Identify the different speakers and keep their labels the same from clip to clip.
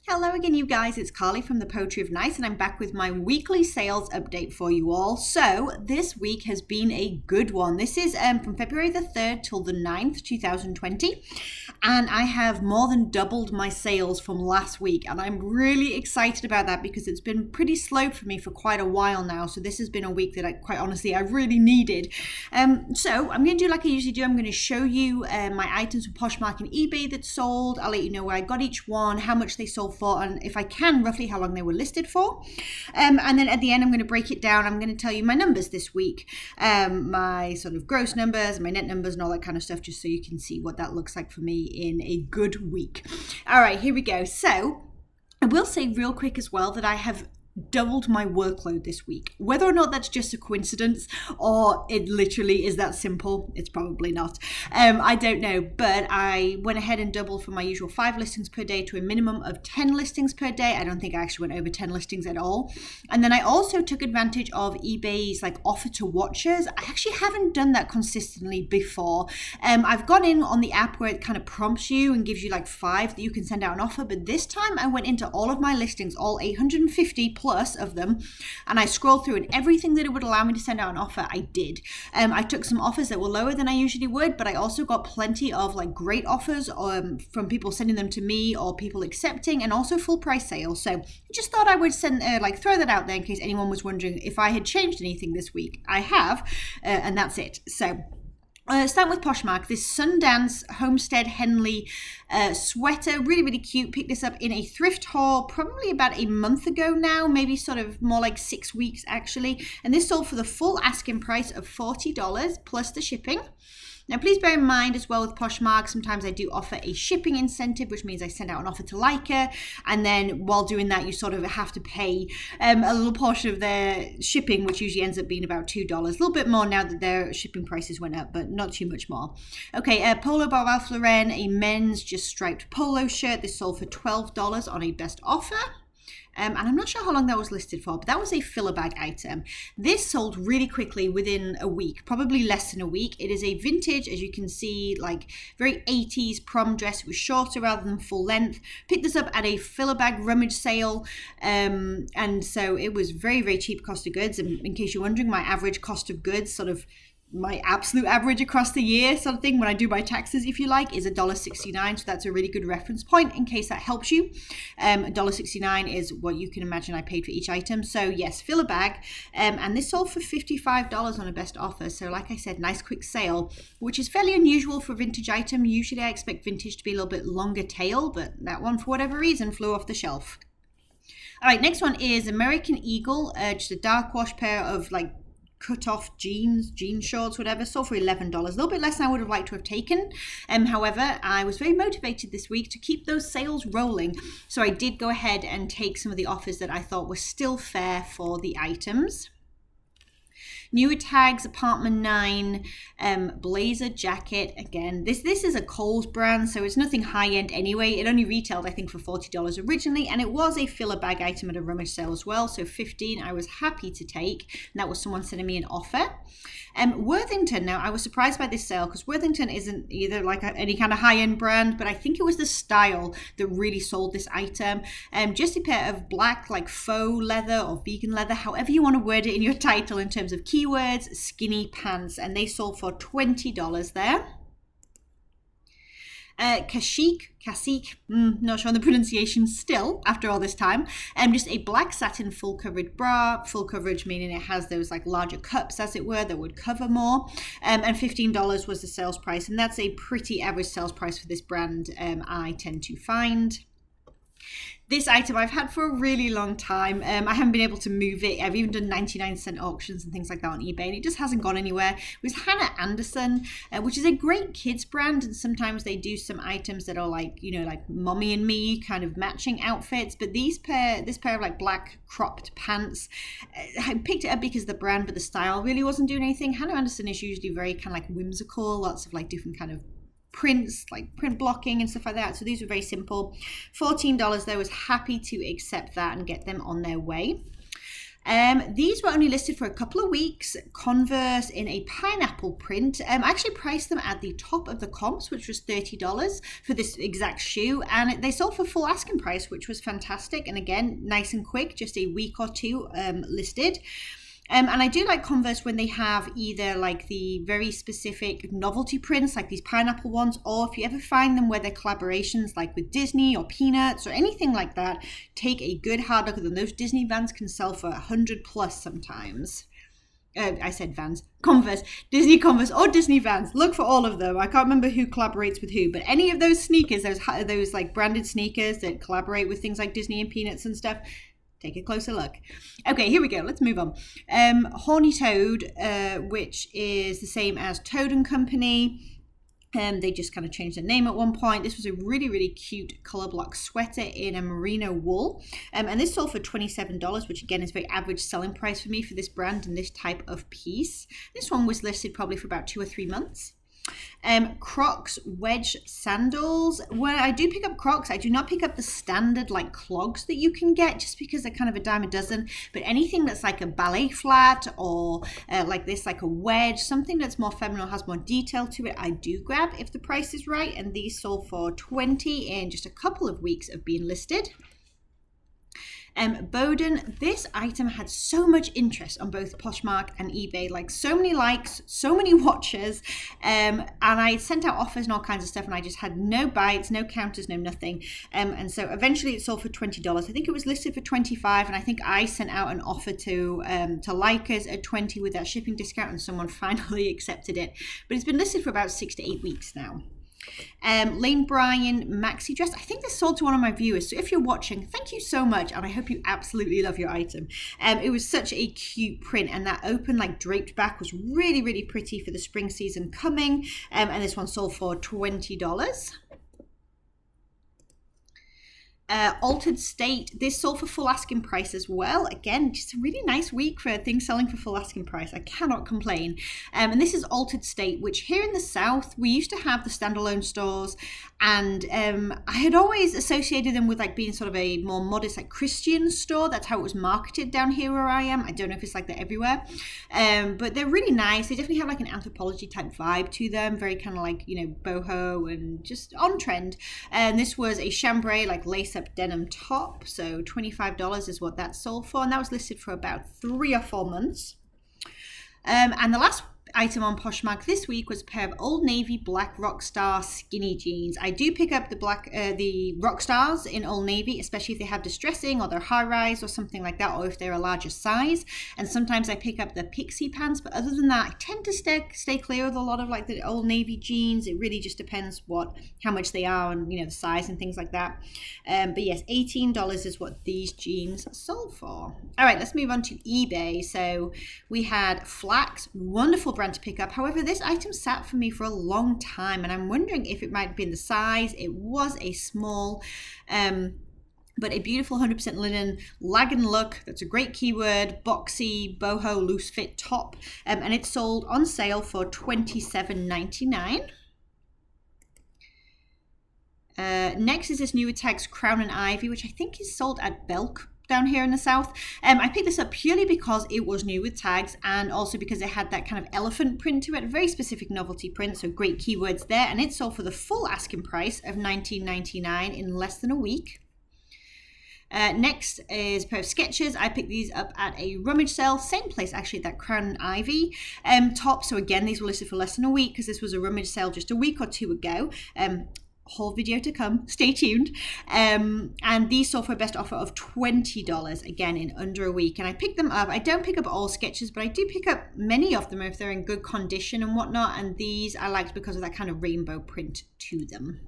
Speaker 1: Hello again, you guys. It's Carly from the Poetry of Nice, and I'm back with my weekly sales update for you all. So this week has been a good one. This is from February the 3rd till the 9th, 2020, and I have more than doubled my sales from last week, and I'm really excited about that because it's been pretty slow for me for quite a while now. So this has been a week that I really needed. So I'm going to do like I usually do. I'm going to show you my items from Poshmark and Ebay that sold. I'll let you know where I got each one, how much they sold for, and if I can, roughly how long they were listed for. And then at the end, I'm going to break it down. I'm going to tell you my numbers this week, my sort of gross numbers, my net numbers, and all that kind of stuff, just so you can see what that looks like for me in a good week. All right, here we go. So I will say real quick as well that I have doubled my workload this week. Whether or not that's just a coincidence or it literally is that simple, it's probably not. I don't know, but I went ahead and doubled from my usual 5 listings per day to a minimum of 10 listings per day. I don't think I actually went over 10 listings at all. And then I also took advantage of eBay's like offer to watchers. I actually haven't done that consistently before. I've gone in on the app where it kind of prompts you and gives you like 5 that you can send out an offer, but this time I went into all of my listings, all 850 plus of them, and I scrolled through, and everything that it would allow me to send out an offer, I did. I took some offers that were lower than I usually would, but I also got plenty of like great offers from people sending them to me or people accepting, and also full price sales. So I just thought I would throw that out there in case anyone was wondering if I had changed anything this week. I have, and that's it. So starting with Poshmark, this Sundance Homestead Henley sweater, really cute. Picked this up in a thrift haul probably about a month ago now, maybe sort of more like 6 weeks actually, and this sold for the full asking price of $40 plus the shipping. Now, please bear in mind as well with Poshmark, sometimes I do offer a shipping incentive, which means I send out an offer to Leica, and then while doing that, you sort of have to pay a little portion of their shipping, which usually ends up being about $2. A little bit more now that their shipping prices went up, but not too much more. Okay, Polo by Ralph Lauren, a men's just striped polo shirt. This sold for $12 on a best offer. And I'm not sure how long that was listed for, but that was a filler bag item. This sold really quickly within a week, probably less than a week. It is a vintage, as you can see, like very 80s prom dress. It was shorter rather than full length. Picked this up at a filler bag rummage sale. And so it was very cheap cost of goods. And in case you're wondering, my average cost of goods, sort of my absolute average across the year sort of thing, when I do my taxes, if you like, is $1.69. So that's a really good reference point in case that helps you. $1.69 is what you can imagine I paid for each item. So yes, filler bag. And this sold for $55 on a best offer. So like I said, nice quick sale, which is fairly unusual for a vintage item. Usually I expect vintage to be a little bit longer tail, but that one for whatever reason flew off the shelf. All right, next one is American Eagle, just a dark wash pair of like cut off jean shorts, whatever, sold for $11, a little bit less than I would have liked to have taken. However, I was very motivated this week to keep those sales rolling, so I did go ahead and take some of the offers that I thought were still fair for the items. Newer tags, Apartment 9, blazer jacket. Again, this is a Kohl's brand, so it's nothing high-end anyway. It only retailed, I think, for $40 originally, and it was a filler bag item at a rummage sale as well, so $15 I was happy to take, and that was someone sending me an offer. Worthington, now I was surprised by this sale because Worthington isn't either like any kind of high-end brand, but I think it was the style that really sold this item. Just a pair of black like faux leather or vegan leather, however you want to word it in your title in terms of keywords, skinny pants, and they sold for $20 there. Cacique, not sure on the pronunciation still after all this time. Just a black satin full coverage bra, full coverage meaning it has those like larger cups as it were that would cover more. And $15 was the sales price, and that's a pretty average sales price for this brand, I tend to find. This item I've had for a really long time. I haven't been able to move it. I've even done 99-cent auctions and things like that on eBay, and it just hasn't gone anywhere. It was Hannah Anderson, which is a great kids brand, and sometimes they do some items that are like, you know, like mommy and me kind of matching outfits. But this pair of like black cropped pants, I picked it up because the brand, but the style really wasn't doing anything. Hannah Anderson is usually very kind of like whimsical, lots of like different kind of prints, like print blocking and stuff like that. So these were very simple. $14 though, was happy to accept that and get them on their way. These were only listed for a couple of weeks. Converse in a pineapple print. I actually priced them at the top of the comps, which was $30 for this exact shoe, and they sold for full asking price, which was fantastic. And again, nice and quick, just a week or two listed. And I do like Converse when they have either like the very specific novelty prints, like these pineapple ones, or if you ever find them where they're collaborations like with Disney or Peanuts or anything like that, take a good hard look at them. Those Disney Vans can sell for 100 plus sometimes. I said Vans. Converse, Disney Converse or Disney Vans. Look for all of them. I can't remember who collaborates with who, but any of those sneakers, those like branded sneakers that collaborate with things like Disney and Peanuts and stuff, take a closer look. Okay, here we go. Let's move on. Horny Toad, which is the same as Toad and Company. They just kind of changed their name at one point. This was a really, really cute color block sweater in a merino wool. And this sold for $27, which again is very average selling price for me for this brand and this type of piece. This one was listed probably for about 2 or 3 months. Crocs wedge sandals. When I do pick up Crocs, I do not pick up the standard like clogs that you can get just because they're kind of a dime a dozen, but anything that's like a ballet flat or like this, like a wedge, something that's more feminine, has more detail to it, I do grab if the price is right. And these sold for $20 in just a couple of weeks of being listed. Bowden, this item had so much interest on both Poshmark and eBay, like so many likes, so many watches, and I sent out offers and all kinds of stuff, and I just had no bites, no counters, no nothing, and so eventually it sold for $20. I think it was listed for $25, and I think I sent out an offer to likers at $20 with that shipping discount, and someone finally accepted it, but it's been listed for about 6 to 8 weeks now. Lane Bryant maxi dress. I think this sold to one of my viewers, so if you're watching, thank you so much, and I hope you absolutely love your item. It was such a cute print, and that open like draped back was really, really pretty for the spring season coming, and this one sold for $20. Altered State, this sold for full asking price as well. Again, just a really nice week for things selling for full asking price. I cannot complain. And this is Altered State, which here in the South, we used to have the standalone stores, and I had always associated them with like being sort of a more modest like Christian store. That's how it was marketed down here where I am. I don't know if it's like that everywhere, but they're really nice. They definitely have like an Anthropologie type vibe to them, very kind of like, you know, boho and just on trend. And this was a chambray like lace up denim top, so $25 is what that sold for, and that was listed for about 3 or 4 months. And the last item on Poshmark this week was a pair of Old Navy black Rockstar skinny jeans. I do pick up the Rockstars in Old Navy, especially if they have distressing or they're high rise or something like that, or if they're a larger size. And sometimes I pick up the pixie pants, but other than that, I tend to stay clear of a lot of like the Old Navy jeans. It really just depends how much they are and, you know, the size and things like that. But yes, $18 is what these jeans sold for. All right, let's move on to eBay. So we had Flax, wonderful brand to pick up. However, this item sat for me for a long time, and I'm wondering if it might have been the size. It was a small, but a beautiful 100% linen lagan look. That's a great keyword. Boxy, boho, loose fit top, and it sold on sale for $27.99. Next is this newer tags Crown and Ivy, which I think is sold at Belk down here in the South. I picked this up purely because it was new with tags, and also because it had that kind of elephant print to it, a very specific novelty print, so great keywords there, and it sold for the full asking price of $19.99 in less than a week. Next is a pair of Skechers. I picked these up at a rummage sale, same place actually, that Crown and Ivy top. So again, these were listed for less than a week because this was a rummage sale just a week or two ago. Whole video to come, stay tuned. And these sold for a best offer of $20, again in under a week, and I picked them up. I don't pick up all Skechers, but I do pick up many of them if they're in good condition and whatnot, and these I liked because of that kind of rainbow print to them.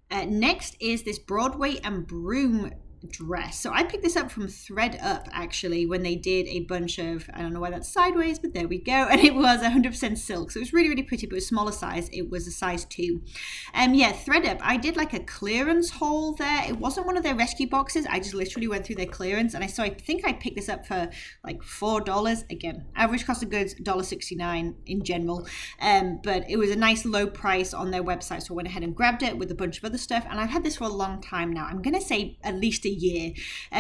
Speaker 1: Next is this Broadway and Broom dress. So I picked this up from ThreadUp actually when they did a bunch of, I don't know why that's sideways, but there we go, and it was 100% silk, so it was really, really pretty, but it was smaller size. It was a size 2. Yeah, ThreadUp, I did like a clearance haul there. It wasn't one of their rescue boxes. I just literally went through their clearance, and I think I picked this up for like $4. Again, average cost of goods $1.69 in general, but it was a nice low price on their website, so I went ahead and grabbed it with a bunch of other stuff, and I've had this for a long time now. I'm gonna say at least a year.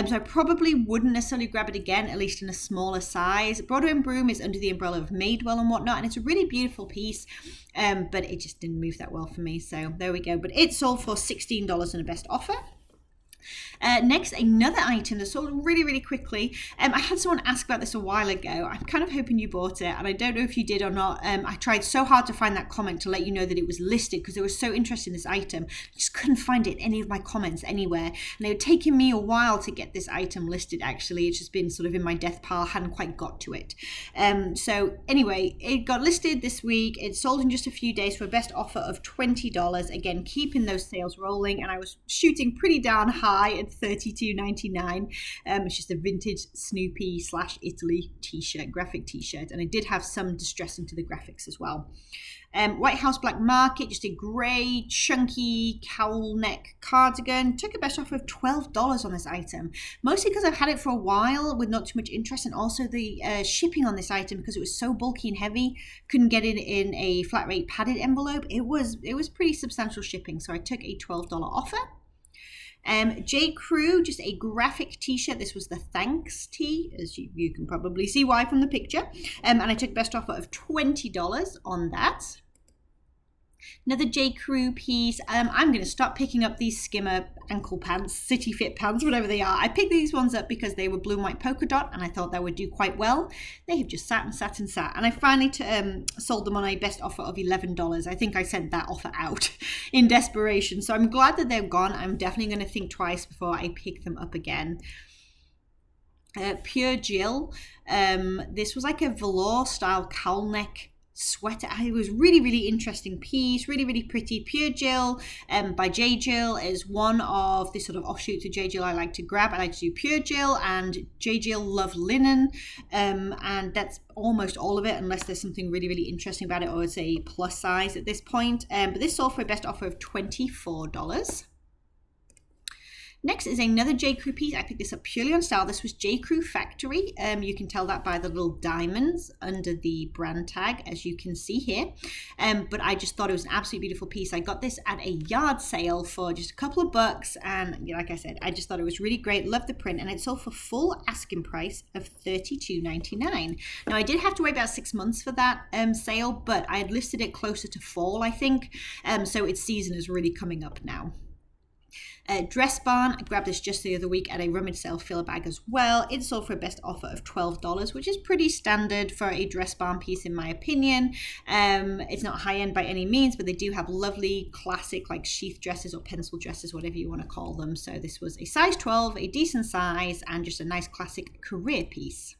Speaker 1: So I probably wouldn't necessarily grab it again, at least in a smaller size. Broader and Broom is under the umbrella of Madewell and whatnot, and it's a really beautiful piece, but it just didn't move that well for me. So there we go. But it sold for $16 in a best offer. Next, another item that sold really, really quickly. I had someone ask about this a while ago. I'm kind of hoping you bought it, and I don't know if you did or not. I tried so hard to find that comment to let you know that it was listed because I was so interested in this item. I just couldn't find it in any of my comments anywhere. And it had taken me a while to get this item listed, actually. It's just been sort of in my death pile, hadn't quite got to it. So anyway, it got listed this week. It sold in just a few days for a best offer of $20. Again, keeping those sales rolling, and I was shooting pretty darn high at $32.99. It's just a vintage Snoopy / Italy t-shirt, graphic t-shirt, and I did have some distressing to the graphics as well. White House Black Market, just a grey chunky cowl neck cardigan. Took a best offer of $12 on this item, mostly because I've had it for a while with not too much interest, and also the shipping on this item, because it was so bulky and heavy, couldn't get it in a flat rate padded envelope. It was pretty substantial shipping, so I took a $12 offer. J. Crew, just a graphic t-shirt. This was the thanks tee, as you can probably see why from the picture. And I took best offer of $20 on that. Another J. Crew piece. I'm going to stop picking up these skimmer ankle pants, city fit pants, whatever they are. I picked these ones up because they were blue and white polka dot, and I thought that would do quite well. They have just sat and sat and sat, and I finally sold them on a best offer of $11. I think I sent that offer out in desperation, so I'm glad that they're gone. I'm definitely going to think twice before I pick them up again. Pure Jill. This was like a velour style cowl neck sweater. It was really, really interesting piece, really, really pretty. Pure Jill by J. Jill is one of the sort of offshoots of J. Jill I like to grab. I like to do Pure Jill and J. Jill Love Linen, and that's almost all of it, unless there's something really, really interesting about it, or it's a plus size at this point. But this sold for a best offer of $24. Next is another J. Crew piece. I picked this up purely on style. This was J. Crew Factory. You can tell that by the little diamonds under the brand tag, as you can see here. But I just thought it was an absolutely beautiful piece. I got this at a yard sale for just a couple of bucks. And like I said, I just thought it was really great. Loved the print. And it sold for full asking price of $32.99. Now, I did have to wait about 6 months for that sale, but I had listed it closer to fall, I think. So its season is really coming up now. Dress Barn, I grabbed this just the other week at a rummage sale filler bag as well. It sold for a best offer of $12, which is pretty standard for a Dress Barn piece in my opinion. It's not high end by any means, but they do have lovely classic like sheath dresses or pencil dresses, whatever you want to call them. So this was a size 12, a decent size, and just a nice classic career piece.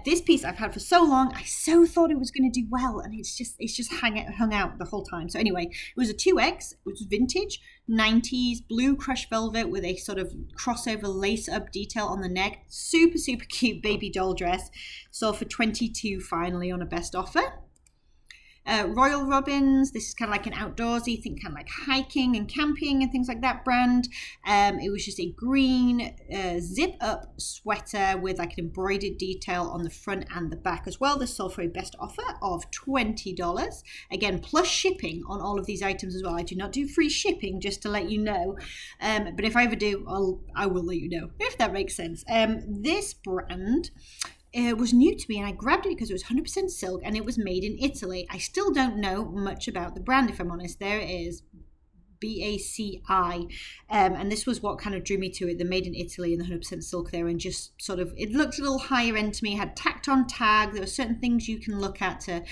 Speaker 1: This piece I've had for so long, I so thought it was going to do well, and it's just hung out the whole time. So anyway, it was a 2X, it was vintage, 90s, blue crushed velvet with a sort of crossover lace-up detail on the neck. Super, super cute baby doll dress. Sold for $22 finally on a best offer. Royal Robins, this is kind of like an outdoorsy, think kind of like hiking and camping and things like that brand. It was just a green zip up sweater with like an embroidered detail on the front and the back as well. This sold for a best offer of $20. Again, plus shipping on all of these items as well. I do not do free shipping, just to let you know. But if I ever do, I will let you know, if that makes sense. This brand, it was new to me, and I grabbed it because it was 100% silk and it was made in Italy. I still don't know much about the brand, if I'm honest. There it is, BACI, and this was what kind of drew me to it, the made in Italy and the 100% silk there, and just sort of, it looked a little higher end to me. It had tacked on tag. There were certain things you can look at to,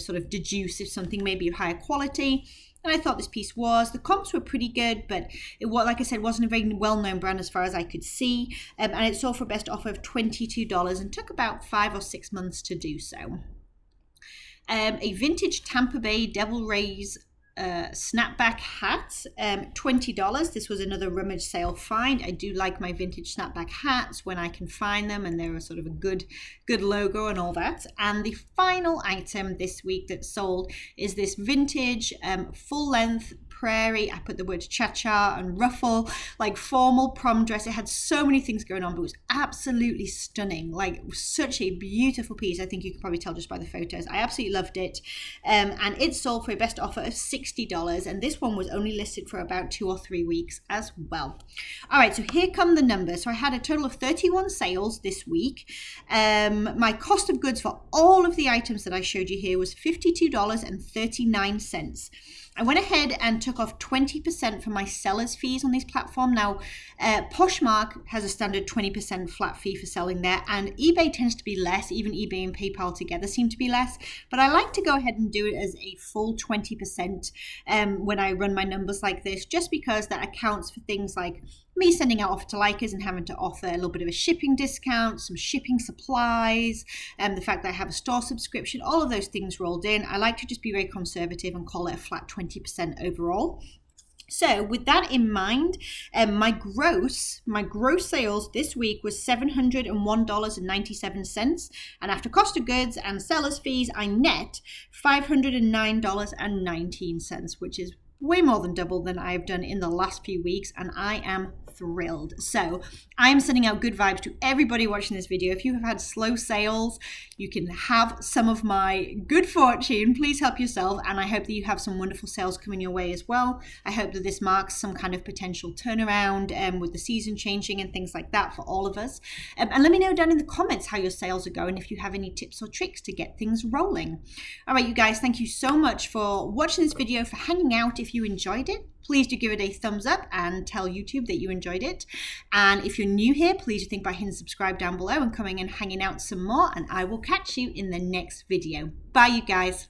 Speaker 1: sort of deduce if something may be of higher quality. And I thought this piece was. The comps were pretty good, but it was, like I said, wasn't a very well-known brand as far as I could see. And it sold for a best offer of $22 and took about 5 or 6 months to do so. A vintage Tampa Bay Devil Rays snapback hat, $20. This was another rummage sale find. I do like my vintage snapback hats when I can find them, and they're a sort of a good logo and all that. And the final item this week that sold is this vintage full length prairie. I put the words cha-cha and ruffle, like formal prom dress. It had so many things going on, but it was absolutely stunning. Like such a beautiful piece. I think you can probably tell just by the photos. I absolutely loved it. And it sold for a best offer of $60. And this one was only listed for about 2 or 3 weeks as well. All right, so here come the numbers. So I had a total of 31 sales this week. My cost of goods for all of the items that I showed you here was $52.39. I went ahead and took off 20% for my seller's fees on this platform. Now, Poshmark has a standard 20% flat fee for selling there, and eBay tends to be less. Even eBay and PayPal together seem to be less. But I like to go ahead and do it as a full 20% when I run my numbers like this, just because that accounts for things like me sending out offer to likers and having to offer a little bit of a shipping discount, some shipping supplies, the fact that I have a store subscription, all of those things rolled in. I like to just be very conservative and call it a flat 20% overall. So with that in mind, my gross sales this week was $701.97. And after cost of goods and seller's fees, I net $509.19, which is way more than double than I've done in the last few weeks, and I am thrilled. So I am sending out good vibes to everybody watching this video. If you have had slow sales, you can have some of my good fortune. Please help yourself, and I hope that you have some wonderful sales coming your way as well. I hope that this marks some kind of potential turnaround with the season changing and things like that for all of us. And let me know down in the comments how your sales are going, if you have any tips or tricks to get things rolling. All right, you guys, thank you so much for watching this video, for hanging out. If you enjoyed it, please do give it a thumbs up and tell YouTube that you enjoyed it. And if you're new here, please do think by hitting subscribe down below and coming and hanging out some more. And I will catch you in the next video. Bye, you guys.